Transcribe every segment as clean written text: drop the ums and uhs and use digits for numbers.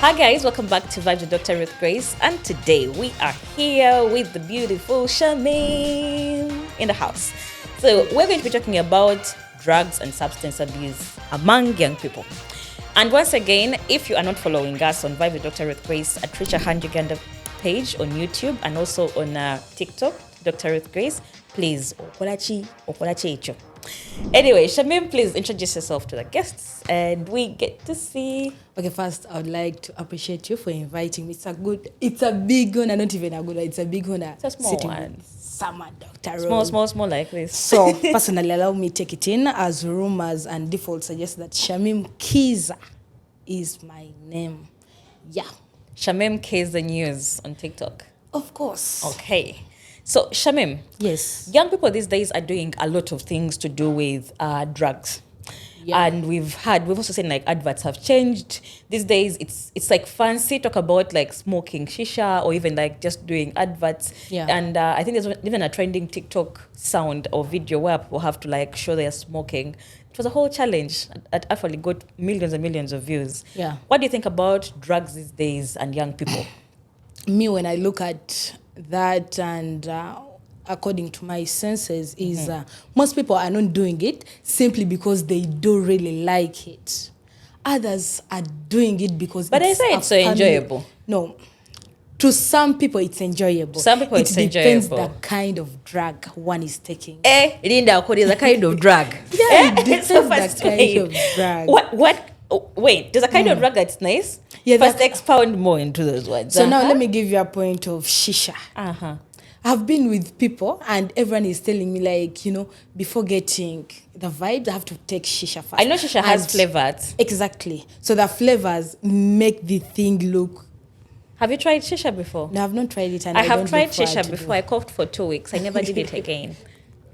Hi guys, welcome back to Vibes with Dr. Ruth Grace, and today we are here with the beautiful Shamim in the house. So we're going to be talking about drugs and substance abuse among young people. And once again, if you are not following us on Vibes with Dr. Ruth Grace at Richa Handuganda page on YouTube and also on TikTok, Dr. Ruth Grace, please, okolachi. Anyway, Shamim, please introduce yourself to the guests and we get to see. Okay, first, I would like to appreciate you for inviting me. It's a big honor, not even a good one, it's a big honor. It's a small one. With Summer Dr. Rose. Small like this. So, personally, allow me take it in as rumors and default suggest that Shamim Kiza is my name. Yeah. Shamim Kiza News on TikTok. Of course. Okay. So, Shamim. Yes. Young people these days are doing a lot of things to do with drugs. Yeah. And we've also seen like adverts have changed. These days it's like fancy talk about like smoking shisha or even like just doing adverts. Yeah. And I think there's even a trending TikTok sound or video where people have to like show they're smoking. It was a whole challenge. It actually got millions and millions of views. Yeah. What do you think about drugs these days and young people? Me, when I look at that and according to my senses is most people are not doing it simply because they don't really like it. Others are doing it because but I say it's so enjoyable. No. To some people it's enjoyable. Some people it's enjoyable. It depends the kind of drug one is taking. Linda, what is the kind of drug? Yeah, it depends the kind of drug. What? Oh, wait, there's a kind of drug that's nice. Yeah, first expound more into those words. So now let me give you a point of shisha. I've been with people and everyone is telling me like, before getting the vibes, I have to take shisha first. I know shisha has flavors. Exactly. So the flavors make the thing look. Have you tried shisha before? No, I've not tried it. And I have tried shisha before. I coughed for 2 weeks. I never did it again.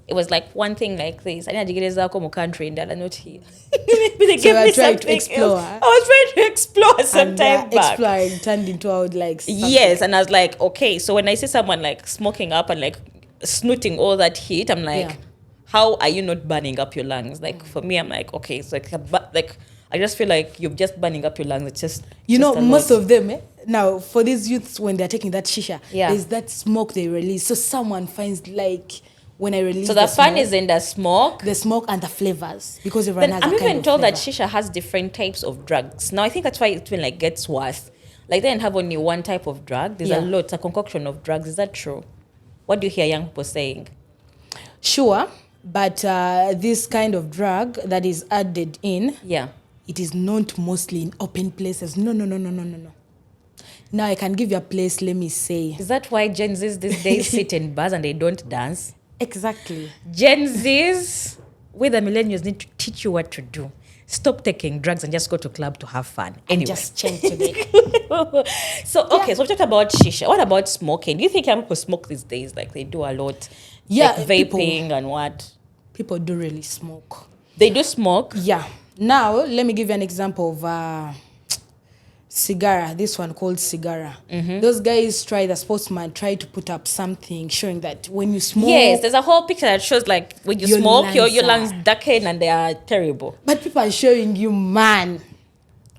It was like one thing like this. I didn't get a country and I'm not here. They so I tried to explore. I was trying to explore some time back. Exploring turned into I would like something. Yes, and I was like, okay. So when I see someone like smoking up and like snooting all that heat, I'm like, how are you not burning up your lungs? Like for me, I'm like, okay, so like I just feel like you're just burning up your lungs. It's just most of them. Now for these youths when they're taking that shisha, there's that smoke they release. So someone finds like. When I release so the fun is in the smoke and the flavors because everyone has a kind of flavor. I'm even told that shisha has different types of drugs. Now I think that's why it will like gets worse. Like they don't have only one type of drug. There's a concoction of drugs. Is that true? What do you hear young people saying? Sure, but this kind of drug that is added in, it is not mostly in open places. No. Now I can give you a place. Let me say. Is that why Gen Zs these days sit in bars and they don't dance? Exactly. Gen Zs, we the millennials need to teach you what to do. Stop taking drugs and just go to club to have fun. Anyway. Just change today. So we talked about shisha. What about smoking? Do you think young people smoke these days? Like they do a lot? Yeah. Like vaping and what? People do really smoke. They do smoke? Yeah. Now, let me give you an example of cigar, this one called cigar. Those guys the sportsman try to put up something showing that when you smoke. Yes, there's a whole picture that shows like when you smoke, your lungs darken and they are terrible. But people are showing you, man,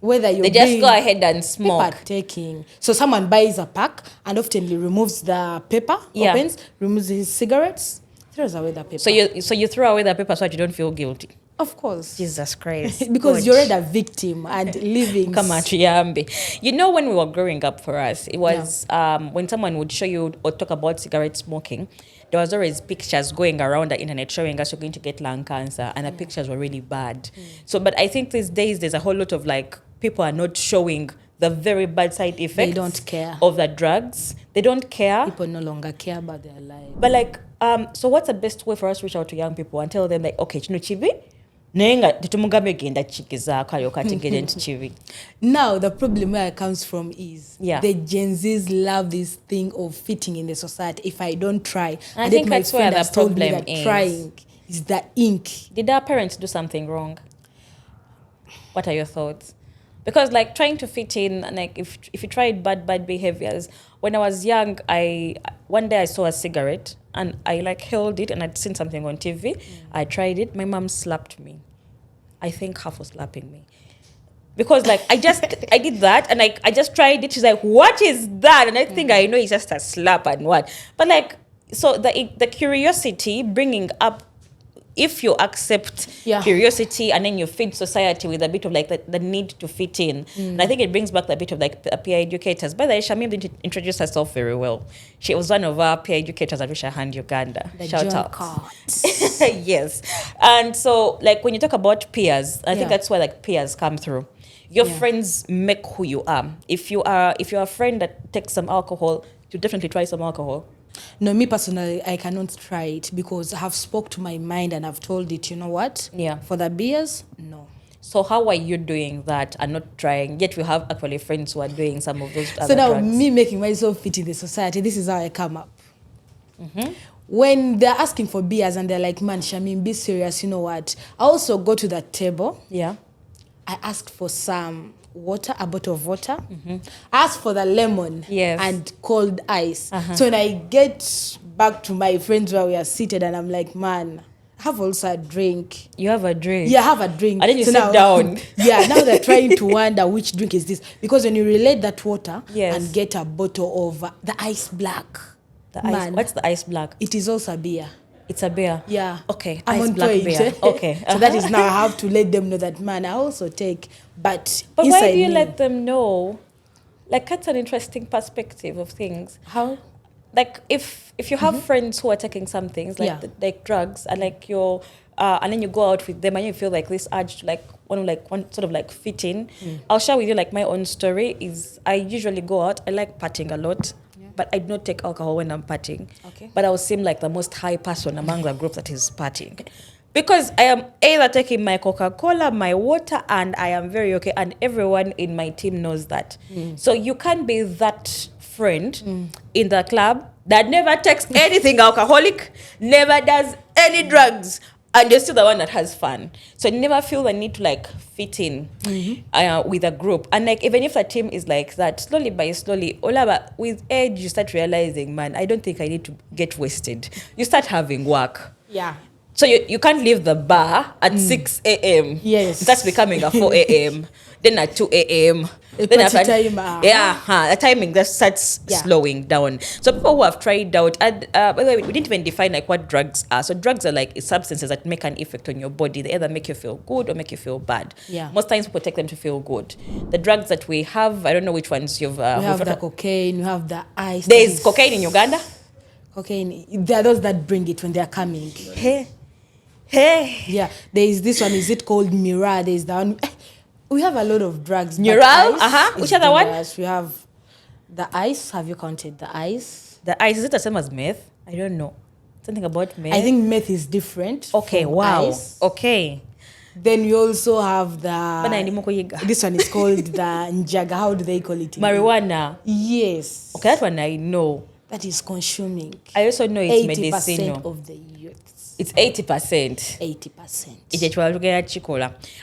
whether you're they just go ahead and smoke. People are taking. So someone buys a pack and often removes the paper, opens, removes his cigarettes, throws away the paper. So you throw away the paper so that you don't feel guilty. Of course. Jesus Christ. Because you're already a victim and living. Come on, Chiambi. You know, when we were growing up for us, it was when someone would show you or talk about cigarette smoking, there was always pictures going around the internet showing us you're going to get lung cancer, and the pictures were really bad. So, but I think these days there's a whole lot of like, people are not showing the very bad side effects. They don't care. Of the drugs. They don't care. People no longer care about their life. But like, so what's the best way for us to reach out to young people and tell them like, okay, chino chivi? Now the problem where it comes from is the Gen Zs love this thing of fitting in the society. If I don't try, I think that's where the problem is. Trying is the ink. Did our parents do something wrong? What are your thoughts? Because like trying to fit in, like if you tried bad behaviors. When I was young, one day I saw a cigarette and I like held it and I'd seen something on TV. I tried it. My mom slapped me. I think half was slapping me. Because like I did that and like I just tried it. She's like, what is that? And I think I know it's just a slap and what. But like, so the curiosity bringing up, if you accept curiosity and then you feed society with a bit of like the need to fit in. And I think it brings back the bit of like the peer educators. By the way, Shamim didn't introduce herself very well. She was one of our peer educators at Risha Hand Uganda. Shout out. Yes. And so like when you talk about peers, I think that's where like peers come through. Your friends make who you are. If you're a friend that takes some alcohol, you definitely try some alcohol. No, me personally, I cannot try it because I have spoke to my mind and I've told it, you know what? Yeah. For the beers, no. So how are you doing that and not trying? Yet we have actually friends who are doing some of those other So now drugs. me making myself fit in the society, this is how I come up. When they're asking for beers and they're like, man, Shamin, be serious, you know what? I also go to that table. Yeah. I asked for some water, a bottle of water. I asked for the lemon and cold ice. So when I get back to my friends where we are seated and I'm like, man, I have also a drink. You have a drink? Yeah, I have a drink. And then you sit down. Now they're trying to wonder which drink is this. Because when you relate that water and get a bottle of the ice black. What's the ice black? It is also a beer. It's a beer? Yeah. Okay. I'm ice on black point. beer. Okay. So that is now I have to let them know that, man, I also take. But why do you let them know? Like, that's an interesting perspective of things. How? Like, if you have friends who are taking some things, like drugs, and like you're, and then you go out with them and you feel like this urge to like want sort of like fit in. I'll share with you like my own story is I usually go out. I like partying a lot. But I do not take alcohol when I'm partying. Okay. But I will seem like the most high person among the group that is partying. Because I am either taking my Coca-Cola, my water, and I am very okay. And everyone in my team knows that. So you can't be that friend in the club that never takes anything alcoholic, never does any drugs, and you're still the one that has fun. So you never feel the need to like fit in with a group. And like even if the team is like that, slowly by slowly, with age you start realizing, man, I don't think I need to get wasted. You start having work. Yeah. So you can't leave the bar at 6 a.m. Yes. It starts becoming a 4 a.m. Then at 2 a.m. Then after the timing just starts slowing down. So people who have tried out, and by the way, we didn't even define like what drugs are. So drugs are like substances that make an effect on your body. They either make you feel good or make you feel bad. Yeah. Most times people take them to feel good. The drugs that we have, I don't know which ones you've. We have the cocaine. We have the ice. There is cocaine in Uganda. Cocaine. There are those that bring it when they are coming. Hey. Yeah. There is this one. Is it called Mira? There is that one. We have a lot of drugs. Neural? Which other one? We have the ice. Have you counted the ice? The ice, is it the same as meth? I don't know. Something about meth? I think meth is different. Okay, wow. Ice. Okay. Then we also have the... This one is called the njaga. How do they call it? Marijuana? Yes. Okay, that one I know. That is consuming. I also know it's 80% medicinal. of the youth. It's 80%. 80%.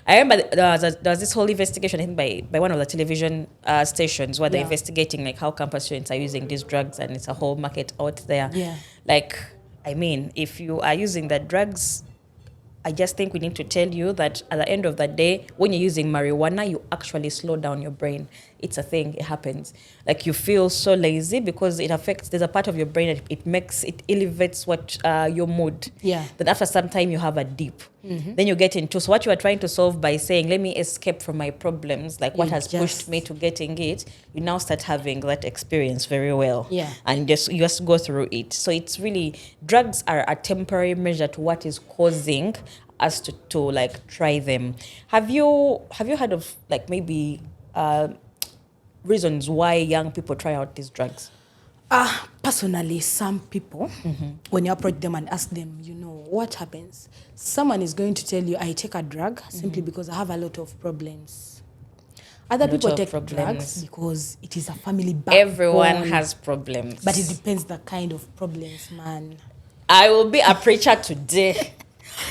I remember there was this whole investigation, I think, by one of the television stations where they're investigating like how campus students are using these drugs, and it's a whole market out there. Yeah. Like, I mean, if you are using the drugs, I just think we need to tell you that at the end of the day, when you're using marijuana, you actually slow down your brain. It's a thing, it happens. Like you feel so lazy because it affects, there's a part of your brain that it elevates your mood. Yeah. Then after some time you have a dip. Then you get into, so what you are trying to solve by saying, let me escape from my problems, like what has pushed me to getting it, you now start having that experience very well. Yeah. And you just go through it. So it's really, drugs are a temporary measure to what is causing us to like try them. Have you heard of like maybe reasons why young people try out these drugs? Personally, some people, when you approach them and ask them, you know, what happens? Someone is going to tell you, I take a drug simply because I have a lot of problems. Other people take drugs because it is a family backbone. Everyone has problems. But it depends the kind of problems, man. I will be a preacher today.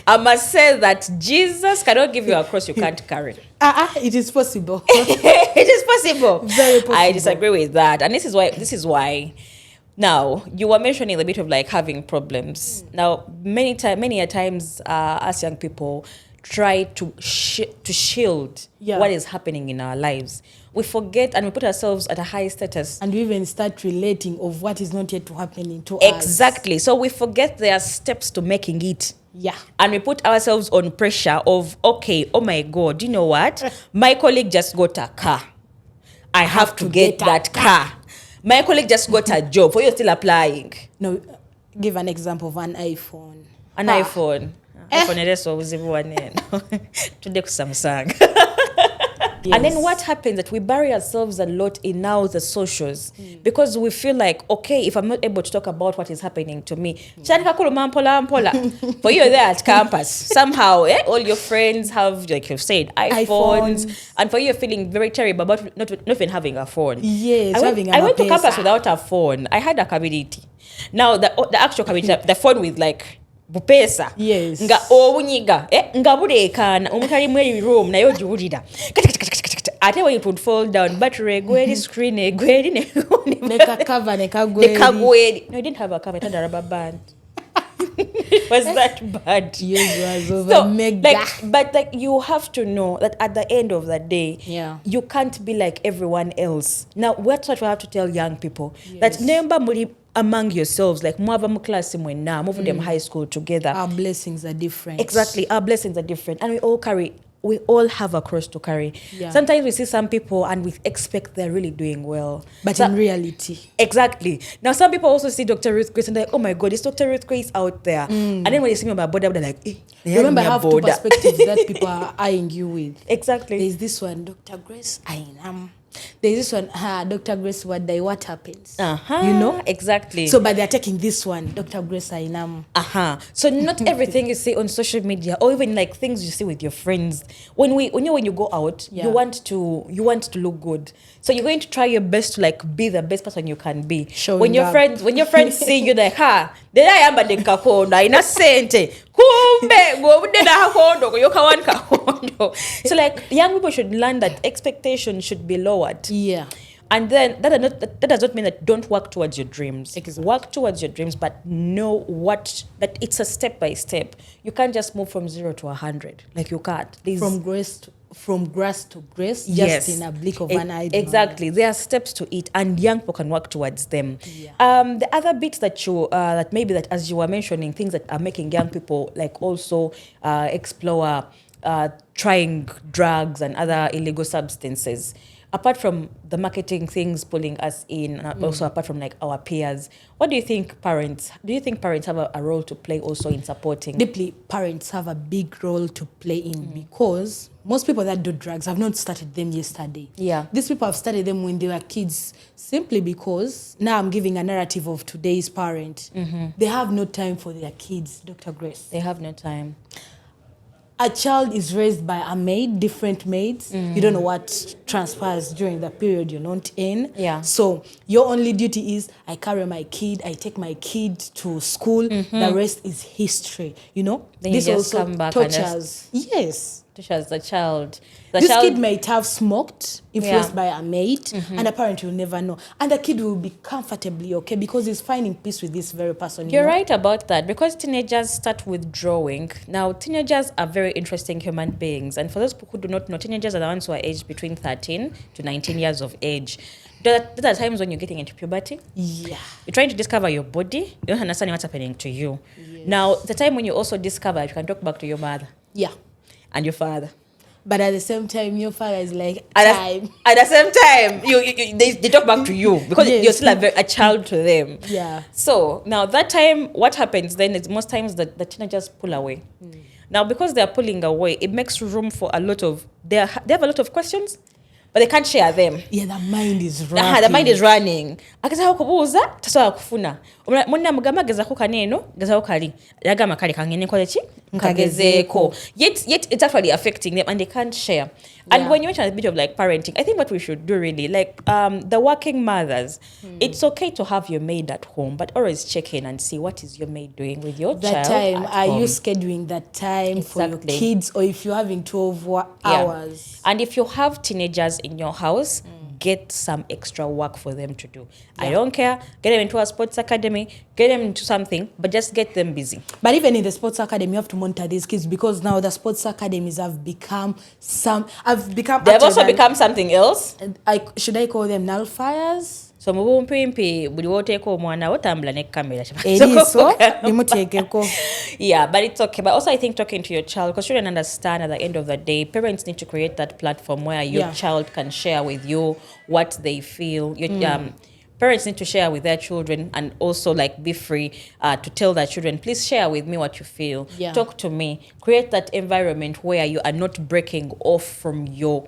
I must say that Jesus cannot give you a cross you can't carry. It is possible. It is possible. Very possible. I disagree with that. And this is why now you were mentioning a bit of like having problems. Now, many a times us young people try to shield what is happening in our lives. We forget and we put ourselves at a high status. And we even start relating of what is not yet to happening to us. Exactly. So we forget there are steps to making it. Yeah. And we put ourselves on pressure of, okay, oh my God, you know what? My colleague just got a car. I have to get that car. My colleague just got a job. For you still applying. No, give an example of an iPhone. An iPhone. iPhone is always everyone in. Today Samsung. Yes. And then what happens that we bury ourselves a lot in now the socials because we feel like, okay, if I'm not able to talk about what is happening to me, for you there at campus, somehow all your friends have, like you've said, iPhones. And for you, you're feeling very terrible about not even having a phone. Yes, I went to campus without a phone. I had a community. Now the actual community, the phone with like bupesa. Yes. Nga obunyiga nga bulekana omutali mweri room nayo jiwulira ate when it would fall down battery gweri screen gweri ne cover ne kagweri. No, I didn't have a cover. I had a rubber band. Was that bad? Yes, was over mega. But like you have to know that at the end of the day, you can't be like everyone else. Now that's what we have to tell young people. That remember among yourselves, like mwava mu class mwena, move them high school together. Our blessings are different. Exactly, our blessings are different, and we all have a cross to carry. Yeah. Sometimes we see some people and we expect they're really doing well. But in reality. Exactly. Now, some people also see Dr. Ruth Grace and they're like, oh my God, is Dr. Ruth Grace out there? And then when they see me on my border, they're like, remember, I have two perspectives that people are eyeing you with. Exactly. There's this one, Dr. Grace, I am. There's this one, Dr. Grace, what happens? You know? Exactly. So, but they're taking this one, Dr. Grace, I am. So not everything you see on social media or even like things you see with your friends. When you go out, you want to look good. So you're going to try your best to like be the best person you can be. When your friends see you like, then I am the kakondo, ina sente. Kumbe go deda kakondo, yokawan kakondo. So like young people should learn that expectations should be lowered. Yeah. And then that does not mean that don't work towards your dreams. Exactly. Work towards your dreams, but know that it's a step by step. You can't just move from 0 to 100. Like you can't. From grass to grace, just in a blink of an eye. Exactly. There are steps to it, and young people can work towards them. Yeah. The other bits that that maybe that as you were mentioning, things that are making young people like also explore trying drugs and other illegal substances. Apart from the marketing things pulling us in, and also apart from like our peers, what do you think parents have a role to play also in supporting? Deeply, parents have a big role to play in because most people that do drugs have not started them yesterday. Yeah. These people have started them when they were kids simply because, now I'm giving a narrative of today's parent. They have no time for their kids, Dr. Grace. They have no time. A child is raised by a maid, different maids. You don't know what transpires during the period you're not in. Yeah. So your only duty is, I carry my kid, I take my kid to school. The rest is history, you know? Then this you just also come back tortures. Yes. Tortures the child. This kid might have smoked, influenced by a mate, and a parent will never know. And the kid will be comfortably okay because he's finding peace with this very person. You're right about that, because teenagers start withdrawing. Now, teenagers are very interesting human beings. And for those who do not know, teenagers are the ones who are aged between 13 to 19 years of age. There are times when you're getting into puberty. Yeah. You're trying to discover your body. You don't understand what's happening to you. Yes. Now, the time when you also discover, you can talk back to your mother. Yeah. And your father. But at the same time, your father is like, At the same time, they talk back to you because you're still a child to them. Yeah. So now that time, what happens then is most times the teenagers pull away. Now, because they're pulling away, it makes room for they have a lot of questions, but they can't share them. Yeah, the mind is running. The mind is running. Akaza kubuuza tasobola kufuna. Munna mugamba gezaako kaneno, gezaako kali. Yagamba kali kangene nkole ki? Nkagezeeko. Yet it's actually affecting them and they can't share. And when you mention a bit of like parenting, I think what we should do really, like the working mothers, it's okay to have your maid at home, but always check in and see what is your maid doing with your child. That time, are you scheduling that time for your kids, or if you're having 12 hours? And if you have teenagers in your house, get some extra work for them to do. I don't care. Get them into a sports academy, get them into something, but just get them busy. But even in the sports academy, you have to monitor these kids, because now the sports academies have become They have also become something else. Should I call them nullifiers? So mubumpimpi buli woteeka omwana otambula ne kamera. Eriso limuteekeko. Yeah, but it's okay. But also I think talking to your child, because children understand at the end of the day, parents need to create that platform where your child can share with you what they feel. Parents need to share with their children and also like be free to tell their children, please share with me what you feel. Talk to me. Create that environment where you are not breaking off from your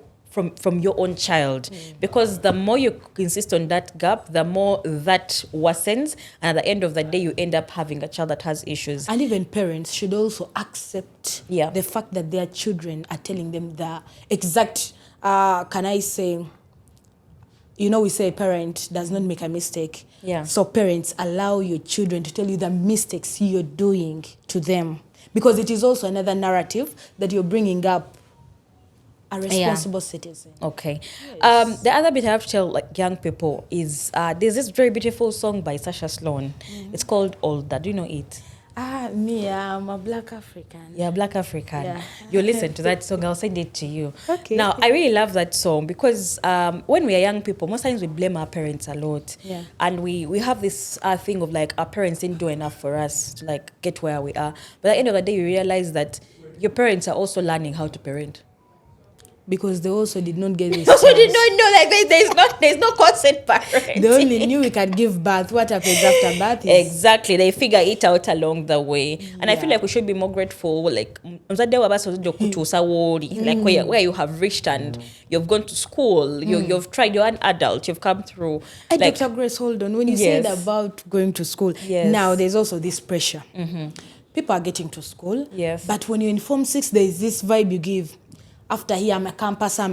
own child, because the more you insist on that gap, the more that worsens, and at the end of the day you end up having a child that has issues. And even parents should also accept the fact that their children are telling them the exact can I say, we say a parent does not make a mistake. So parents, allow your children to tell you the mistakes you're doing to them, because it is also another narrative that you're bringing up a responsible citizen. Okay. Yes. The other bit I have to tell like young people is there's this very beautiful song by Sasha Sloan. It's called Older. Do you know it? Me, I'm a Black African. Yeah, Black African. Yeah. You listen to that song, I'll send it to you. Okay. Now, I really love that song because when we are young people, most times we blame our parents a lot. And we have this thing of like our parents didn't do enough for us to like get where we are. But at the end of the day, you realize that your parents are also learning how to parent. Because they also did not get this. Also did not know, like there's no consent parenting. They only knew we could give birth. What happens after birth is... Exactly. They figure it out along the way. And I feel like we should be more grateful. Like where you have reached and you've gone to school, you've tried, you're an adult, you've come through. Hey, like, Dr. Grace, hold on. When you said about going to school, now there's also this pressure. People are getting to school. But when you're in Form 6, there's this vibe you give. After here, I'm a campus. I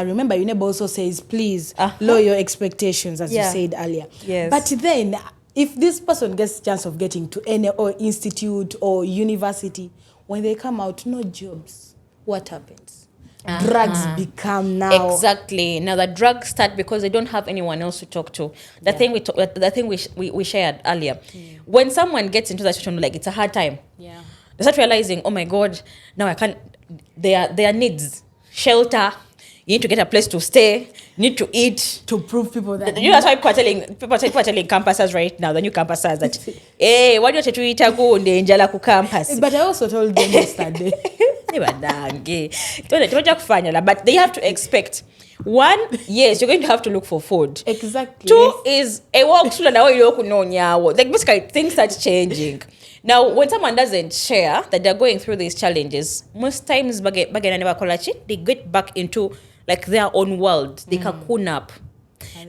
remember your neighbor also says, please lower your expectations, as you said earlier. But then, if this person gets a chance of getting to any or institute or university, when they come out, no jobs, what happens? Drugs become now. Exactly. Now the drugs start because they don't have anyone else to talk to. The thing we shared earlier. When someone gets into that situation, like it's a hard time. They start realizing, oh my God, now I can't. Their needs, shelter, you need to get a place to stay, you need to eat. To prove people that... that's why people are telling campuses right now, the new campuses, that, hey, why don't you go on the Angela campus? But I also told them yesterday. But they have to expect. One, yes, you're going to have to look for food. Exactly. Two is a walk through like basically things start changing. Now, when someone doesn't share that they're going through these challenges, most times they get back into like their own world. They cocoon up.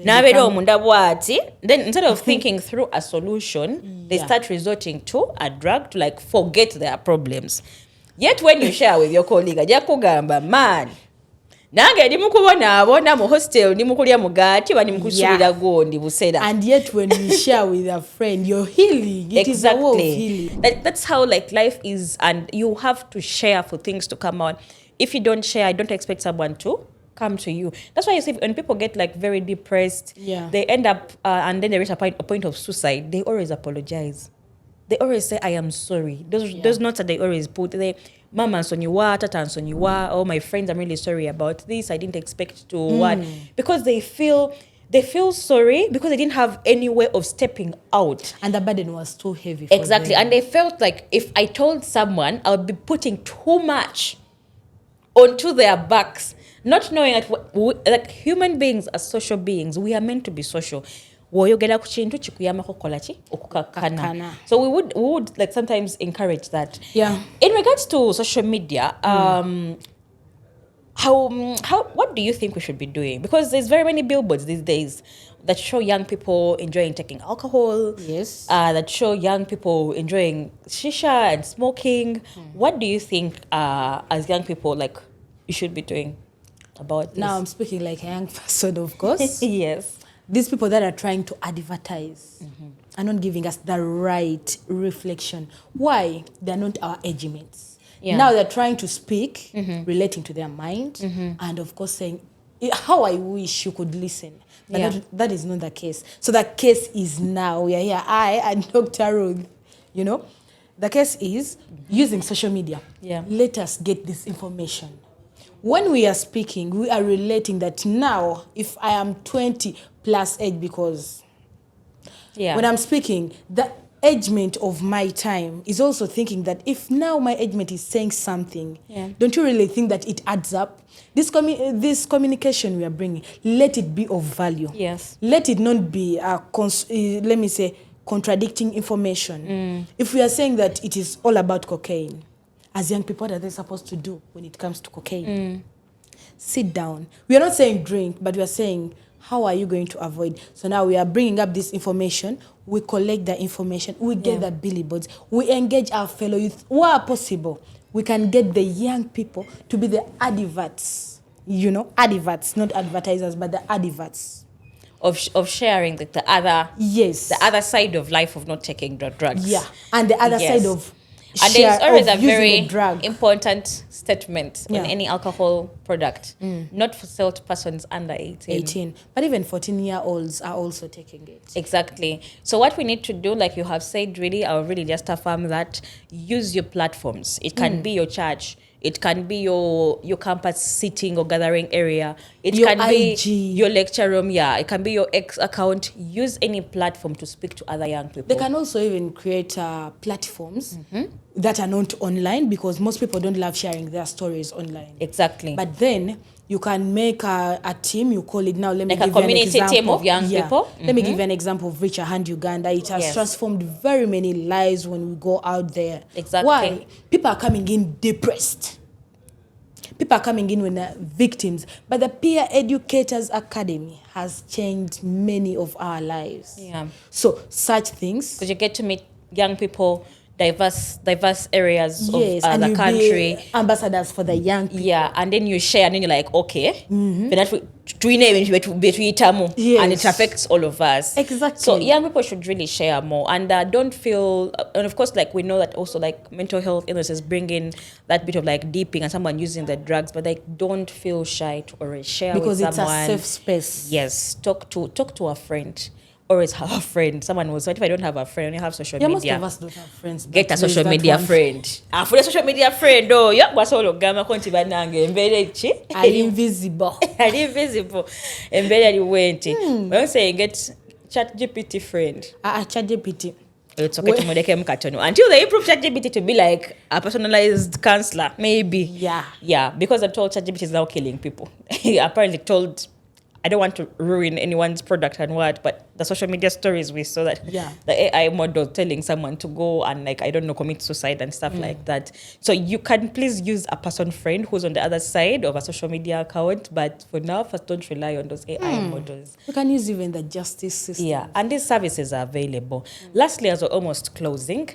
Then instead of thinking through a solution, they start resorting to a drug to like forget their problems. Yet when you share with your colleague, man, nange ndimukubona mu hostel ndimukulya mugati banimukusulira gondi busera. And yet when you share with a friend, you're healing. It is a way of healing. That's how like life is, and you have to share for things to come out. If you don't share, don't expect someone to come to you. That's why you see when people get like very depressed, they end up and then they reach a point of suicide, they always apologize. They always say, I am sorry. Those notes that they always put, Mama nsonyiwa, Tata nsonyiwa, oh my friends, I'm really sorry about this. I didn't expect to what. Because they feel sorry because they didn't have any way of stepping out. And the burden was too heavy for them. And they felt like if I told someone, I would be putting too much onto their backs. Not knowing that like human beings are social beings. We are meant to be social. So we would like sometimes encourage that. In regards to social media, what do you think we should be doing? Because there's very many billboards these days that show young people enjoying taking alcohol. That show young people enjoying shisha and smoking. What do you think as young people like you should be doing about this? Now I'm speaking like a young person, of course. These people that are trying to advertise are not giving us the right reflection. Why? They're not our age mates. Now they're trying to speak, relating to their mind, and of course saying, how I wish you could listen. But Yeah. that is not the case. So the case is now. We are here. I and Dr. Ruth, the case is using social media. Yeah. Let us get this information. When we are speaking, we are relating that now, if I am 20 plus age, because when I'm speaking, the agement of my time is also thinking that if now my agement is saying something, don't you really think that it adds up? This communication we are bringing, let it be of value. Yes. Let it not be let me say contradicting information. If we are saying that it is all about cocaine, as young people, what are they supposed to do when it comes to cocaine? Sit down. We are not saying drink, but we are saying, how are you going to avoid? So now we are bringing up this information. We collect the information. We get the billboards. We engage our fellow youth. Where possible, we can get the young people to be the advocates. Advocates, not advertisers, but the advocates. Of sharing the other side of life of not taking drugs. Yeah, and the other side of and there's always a very drug. Important statement on any alcohol product, not for sale to persons under 18. But even 14-year-olds are also taking it. Exactly. So what we need to do, like you have said, really, I'll really just affirm that, use your platforms. It can be your church. It can be your campus sitting or gathering area. It can IG. be your lecture room. Yeah, it can be your X account. Use any platform to speak to other young people. They can also even create platforms that are not online, because most people don't love sharing their stories online. Exactly. But then you can make a team. You call it now. Let me like give a community you an example. team of young people. Let me give you an example of Reach a Hand Uganda. It has transformed very many lives when we go out there. Exactly. Why? People are coming in depressed. People are coming in when they're victims. But the Peer Educators Academy has changed many of our lives. Yeah. So such things. Because you get to meet young people, diverse areas of and the country. Be ambassadors for the young people. Yeah, and then you share, and then you're like, okay, and it affects all of us. Exactly. So young people should really share more, and don't feel. And of course, like we know that also, like mental health illnesses bring in that bit of like deeping and someone using the drugs, but like don't feel shy to always share because with someone. Because it's a safe space. Yes, talk to a friend. Always have a friend. Someone will say, if I don't have a friend, I only have social media. Most of us don't have friends. Get a social media friend. For a social media friend, what's all of Gamma Conti Bananga, embedded chi? Are invisible. Are invisible. Embedded went. When say get ChatGPT friend. ChatGPT. It's okay to modeke mkatono. Until they improve ChatGPT to be like a personalized counselor, maybe. Yeah, because I'm told ChatGPT is now killing people. Apparently told, I don't want to ruin anyone's product and what, but the social media stories we saw that the AI model telling someone to go and like, I don't know, commit suicide and stuff like that. So you can please use a person friend who's on the other side of a social media account, but for now, first don't rely on those AI models. You can use even the justice system. Yeah, and these services are available. Lastly, as we're almost closing,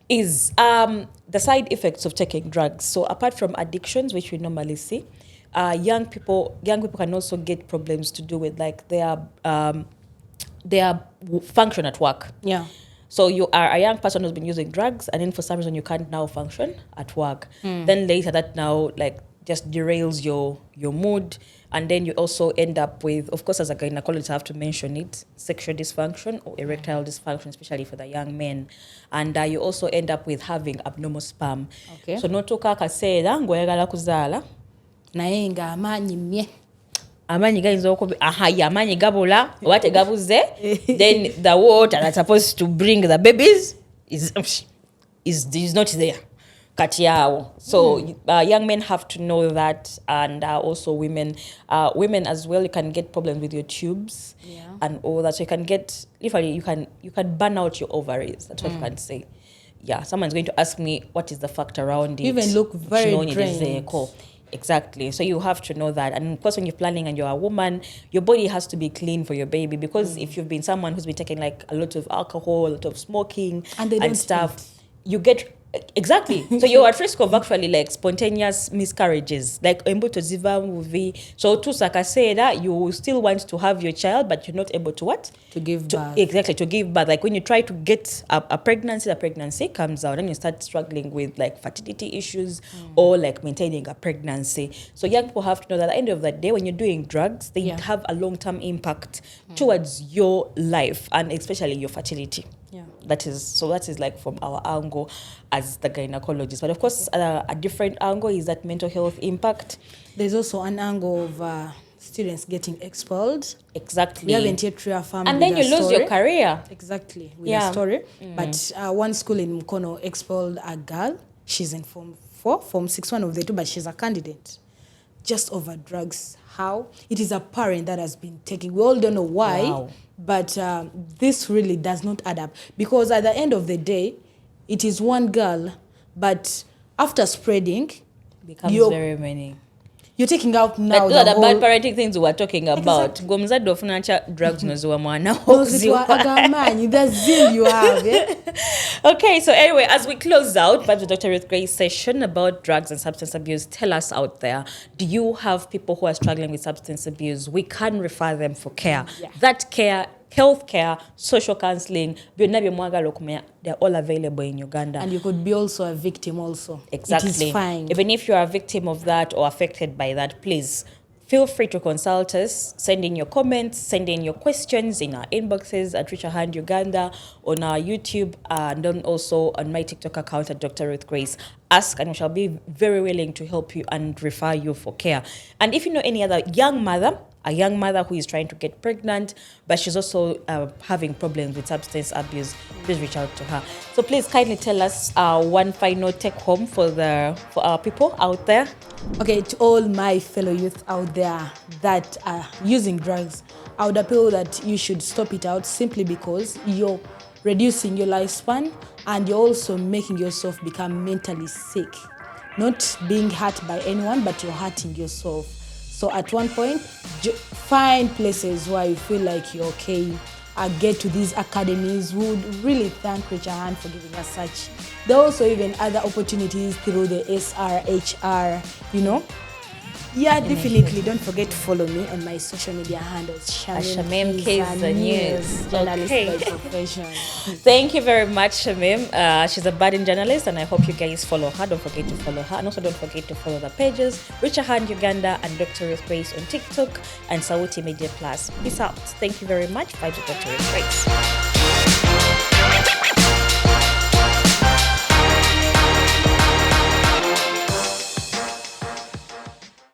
is the side effects of taking drugs. So apart from addictions, which we normally see, young people can also get problems to do with like their function at work. Yeah. So you are a young person who's been using drugs, and then for some reason you can't now function at work. Then later that now like just derails your mood, and then you also end up with, of course, as a gynecologist, I have to mention it, sexual dysfunction or erectile dysfunction, especially for the young men, and you also end up with having abnormal sperm. Okay. So notoka kaseera ngoyagala kuzaala naye nga amaanyi mmye amaanyi gayinza okuba amaanyi gabula oba tegabuze, then the water that's supposed to bring the babies is not there kati awo. So young men have to know that, and also women as well. You can get problems with your tubes and all that. So you can get, literally you can burn out your ovaries. That's what you can say. Yeah, someone's going to ask me what is the fact around it. Even look very drained. Exactly. So you have to know that. And of course, when you're planning and you're a woman, your body has to be clean for your baby, because if you've been someone who's been taking like a lot of alcohol, a lot of smoking and stuff, you get Exactly. So you're at risk of actually like spontaneous miscarriages, like embuto ziva movie. So to sakaseda, you still want to have your child, but you're not able to what? To give birth. Exactly, to give birth. Like when you try to get a pregnancy, the pregnancy comes out and you start struggling with like fertility issues or like maintaining a pregnancy. So young people have to know that at the end of the day, when you're doing drugs, they have a long-term impact towards your life and especially your fertility. Yeah. That is like from our angle as the gynecologist. But of course, a different angle is that mental health impact. There's also an angle of students getting expelled. Exactly. We haven't yet reaffirmed. And then you lose your career. Exactly. With a story. But one school in Mukono expelled a girl. She's in Form 4, Form 6, one of the two, but she's a candidate. Just over drugs. How? It is a parent that has been taking. We all don't know why. Wow. But this really does not add up. Because at the end of the day, it is one girl, but after spreading, Becomes very many. You're taking out now the bad parenting things we were talking about. Gomza dofuna drugs nozuwa mwana hoziwa. The zeal you have, yeah? Okay, so anyway, as we close out by the Dr. Ruth Grace session about drugs and substance abuse, tell us out there, do you have people who are struggling with substance abuse? We can refer them for care. Yeah. That care, health care, social counseling, they're all available in Uganda. And you could be also a victim also. Exactly. It is fine. Even if you are a victim of that or affected by that, please feel free to consult us. Send in your comments, send in your questions in our inboxes at Reach a Hand Uganda, on our YouTube, and then also on my TikTok account at Dr. Ruth Grace. Ask and we shall be very willing to help you and refer you for care. And if you know any other a young mother who is trying to get pregnant, but she's also having problems with substance abuse, please reach out to her. So please kindly tell us one final take home for our people out there. Okay, to all my fellow youth out there that are using drugs, I would appeal that you should stop it out simply because you're reducing your lifespan and you're also making yourself become mentally sick. Not being hurt by anyone, but you're hurting yourself. So at one point, find places where you feel like you're okay. Get to these academies. We would really thank Reach a Hand for giving us such. There are also even other opportunities through the SRHR, Yeah, definitely. Don't forget to follow me on my social media handles. Shamim Keza News. Journalist by profession. Thank you very much, Shamim. She's a budding journalist, and I hope you guys follow her. Don't forget to follow her. And also don't forget to follow the pages, Reach a Hand Uganda and Dr. Ruth Grace on TikTok and Sauti Media Plus. Peace out. Thank you very much. Bye to Dr. Ruth Grace.